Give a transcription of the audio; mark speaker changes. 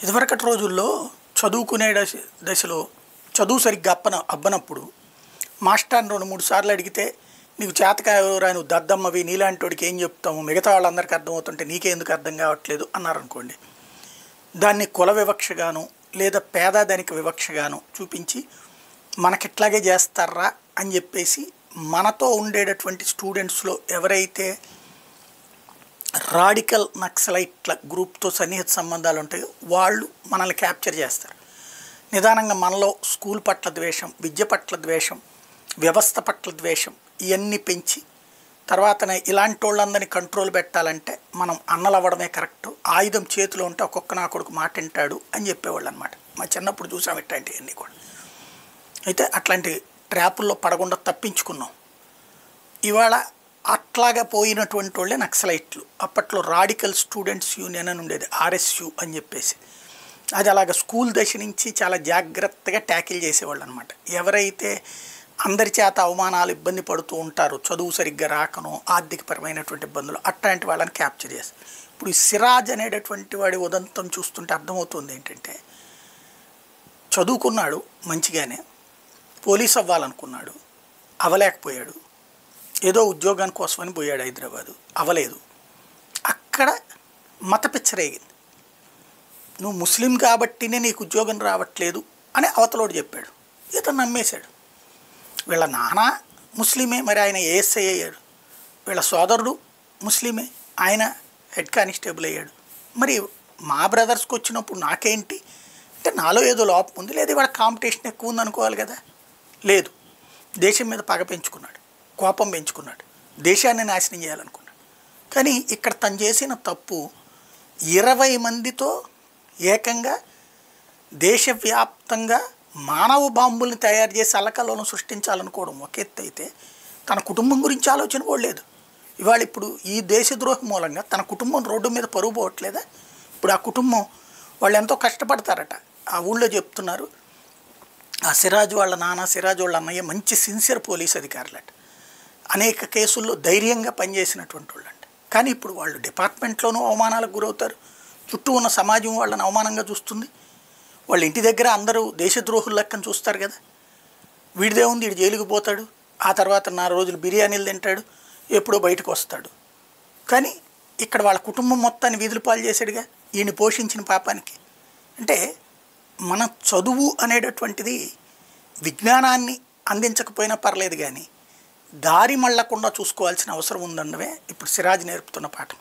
Speaker 1: ఇదివరకటి రోజుల్లో చదువుకునే దశలో చదువు సరిగ్గా అబ్బనప్పుడు మాస్టర్ని 2-3 సార్లు అడిగితే నీకు చేతకాయరా నువ్వు దద్దమ్మవి నీలాంటోడికి ఏం చెప్తాము మిగతా వాళ్ళందరికీ అర్థమవుతుంటే నీకెందుకు అర్థం కావట్లేదు అన్నారనుకోండి. దాన్ని కుల వివక్షగాను లేదా పేదదానికి వివక్షగాను చూపించి మనకిట్లాగే చేస్తారా అని చెప్పేసి మనతో ఉండేటటువంటి స్టూడెంట్స్లో ఎవరైతే రాడికల్ నక్సలైట్ల గ్రూప్తో సన్నిహిత సంబంధాలు ఉంటాయో వాళ్ళు మనల్ని క్యాప్చర్ చేస్తారు. నిదానంగా మనలో స్కూల్ పట్ల ద్వేషం, విద్య పట్ల ద్వేషం, వ్యవస్థ పట్ల ద్వేషం ఇవన్నీ పెంచి తర్వాతనే ఇలాంటి వాళ్ళందరినీ కంట్రోల్ పెట్టాలంటే మనం అన్నలవ్వడమే కరెక్ట్, ఆయుధం చేతిలో ఉంటే ఒక్కొక్క నా కొడుకు మాట వింటాడు అని చెప్పేవాళ్ళు అనమాట. మా చిన్నప్పుడు చూసాం ఇట్లాంటివన్నీ కూడా. అయితే అట్లాంటి ట్రాపుల్లో పడకుండా తప్పించుకున్నాం. ఇవాళ అట్లాగా పోయినటువంటి వాళ్ళే నక్సలైట్లు. అప్పట్లో రాడికల్ స్టూడెంట్స్ యూనియన్ అని ఉండేది, ఆర్ఎస్యు అని చెప్పేసి. అది అలాగ స్కూల్ దశ నుంచి చాలా జాగ్రత్తగా ట్యాకిల్ చేసేవాళ్ళు అనమాట. ఎవరైతే అందరి చేత అవమానాలు ఇబ్బంది పడుతూ ఉంటారో, చదువు సరిగ్గా రాకనో, ఆర్థికపరమైనటువంటి ఇబ్బందులు, అట్లాంటి వాళ్ళని క్యాప్చర్ చేస్తారు. ఇప్పుడు ఈ సిరాజ్ అనేటటువంటి వాడి ఉదంతం చూస్తుంటే అర్థమవుతుంది ఏంటంటే, చదువుకున్నాడు మంచిగానే, పోలీస్ అవ్వాలనుకున్నాడు, అవ్వలేకపోయాడు, ఏదో ఉద్యోగాని కోసమని పోయాడు హైదరాబాదు, అవ్వలేదు. అక్కడ మత పిచ్చరేగింది. నువ్వు ముస్లిం కాబట్టినే నీకు ఉద్యోగం రావట్లేదు అని అవతలోడు చెప్పాడు. ఇతను నమ్మేశాడు. వీళ్ళ నాన్న ముస్లిమే, మరి ఆయన ఏఎస్ఐ అయ్యాడు. వీళ్ళ సోదరుడు ముస్లిమే, ఆయన హెడ్ కానిస్టేబుల్ అయ్యాడు. మరి మా బ్రదర్స్కి వచ్చినప్పుడు నాకేంటి అంటే నాలో ఏదో లోపం ఉంది, లేదా వాళ్ళ కాంపిటీషన్ ఎక్కువ ఉంది అనుకోవాలి కదా. లేదు, దేశం మీద పగ పెంచుకున్నాడు, కోపం పెంచుకున్నాడు, దేశాన్ని నాశనం చేయాలనుకున్నాడు. కానీ ఇక్కడ తను చేసిన తప్పు 20 మందితో ఏకంగా దేశవ్యాప్తంగా మానవ బాంబుల్ని తయారు చేసి అల్లకల్లోలం సృష్టించాలనుకోవడం ఒక ఎత్తు అయితే, తన కుటుంబం గురించి ఆలోచన కూడా లేదు. ఇవాళ ఇప్పుడు ఈ దేశద్రోహం మూలంగా తన కుటుంబం రోడ్డు మీద పరుగు పోవట్లేదా? ఇప్పుడు ఆ కుటుంబం వాళ్ళు ఎంతో కష్టపడతారట. ఆ ఊళ్ళో చెప్తున్నారు, ఆ సిరాజ్ వాళ్ళ నాన్న, సిరాజ్ వాళ్ళ అన్నయ్య మంచి సిన్సియర్ పోలీస్ అధికారులట, అనేక కేసుల్లో ధైర్యంగా పనిచేసినటువంటి వాళ్ళంట. కానీ ఇప్పుడు వాళ్ళు డిపార్ట్మెంట్లోనూ అవమానాలకు గురవుతారు, చుట్టూ ఉన్న సమాజం వాళ్ళని అవమానంగా చూస్తుంది. వాళ్ళ ఇంటి దగ్గర అందరూ దేశద్రోహుల లెక్కను చూస్తారు కదా. వీడిదే ఉంది, వీడు జైలుకి పోతాడు, ఆ తర్వాత 4 రోజులు బిర్యానీలు తింటాడు, ఎప్పుడో బయటకు వస్తాడు. కానీ ఇక్కడ వాళ్ళ కుటుంబం మొత్తాన్ని వీధులు పాలు చేశాడుగా ఈయన్ని పోషించిన పాపానికి. అంటే మన చదువు అనేటటువంటిది విజ్ఞానాన్ని అందించకపోయినా పర్లేదు, కానీ దారి మళ్ళకుండా చూసుకోవాల్సిన అవసరం ఉందన్నవే ఇప్పుడు సిరాజ్ నేర్పుతున్న పాఠం.